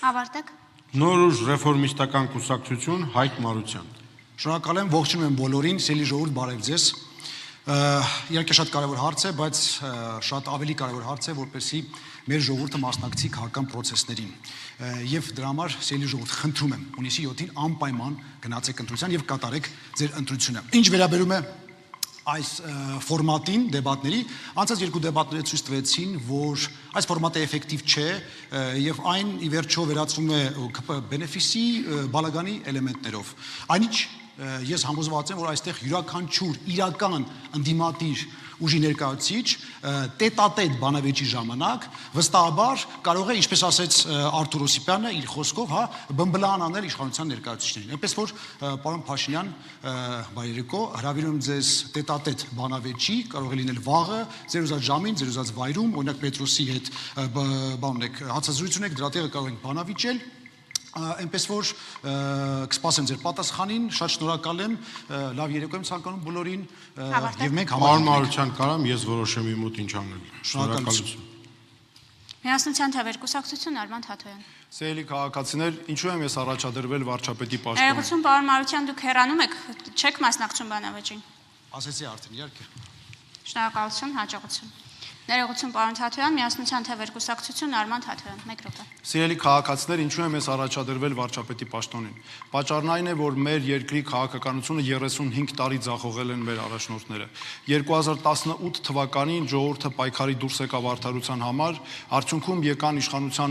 Ավարտեք։ Նոր ուժ ռեֆորմիստական կուսակցություն Հայկ Մարության։ Շնորհակալ եմ, ողջունում եմ բոլորին, սիրելի ժողովուրդ, բարև ձեզ։ Իհարկե շատ կարևոր հարց է, բայց շատ ավելի կարևոր հարց է, որպեսզի մեր ժողովուրդը մասնակցի քաղաքական process-ներին։ Եվ դրա համար սիրելի ժողովուրդ, խնդրում եմ, հունիսի 7-ին անպայման գնացեք ընտրության եւ կատարեք ձեր ընտրությունը։ Ինչ վերաբերում է այս ֆորմատին դեբատների, անցած երկու դեբատները ցույց տվեցին, որ այս ֆորմատը էֆեկտիվ չէ եւ այն ի վերջո վերածվում է բենեֆիսի բալագանի էլեմենտներով։ Այնինչ ես համոզված եմ, որ այստեղ յուրաքանչյուր իրական ընդդիմադիր ուժի ներկայացուցիչ տետատետ բանավեճի ժամանակ վստահաբար կարող է, ինչպես ասեց Արթուր Օսիպյանը իր խոսքով, բմբլան անել իշխանության ներկայացուցիչներին։ Այնպես որ պարոն Փաշինյան, բարերեկո, հրավիրում ձեզ տետատետ բանավեճի, կարող է լինել վաղը, ձեր ուզած ժամին, ձեր ուզած վայրում, օրինակ Պետրոսի հետ հացազրույց ունեք, դրա տեղը կարող եք բանավիճել։ Այնպես որ կսպասեմ ձեր պատասխանին, շատ շնորհակալ եմ, լավ երեկո եմ ցանկանում բոլորին եւ մենք Մարության կարամ ես որոշեմ իմ մոտ ինչ անել։ Շնորհակալություն։ Միասնության թվեր կուսակցություն Արման Թաթոյան։ Սիրելի քաղաքացիներ, ինչու եմ ես առաջադրվել վարչապետի պաշտոն։ Ներողություն, պարոն Մարության, դուք հեռանում եք, չեք մասնակցում բանավեճին։ ասեցի արդեն, իհարկե։ Շնորհակալություն, հաջողություն։ Ներողություն, պարոն Թաթոյան, Միասնության թվեր կուսակցություն Արման Թաթոյան, 1 րոպե։ Սիրելի քաղաքացիներ, ինչու եմ ես առաջադրվել վարչապետի պաշտոնին։ Պատճառն այն է, որ մեր երկրի քաղաքականությունը 35 տարի ձախողել են մեր առաջնորդները։ 2018 թվականին ժողովուրդը պայքարի դուրս եկավ արդարության համար, արդյունքում եկան իշխանության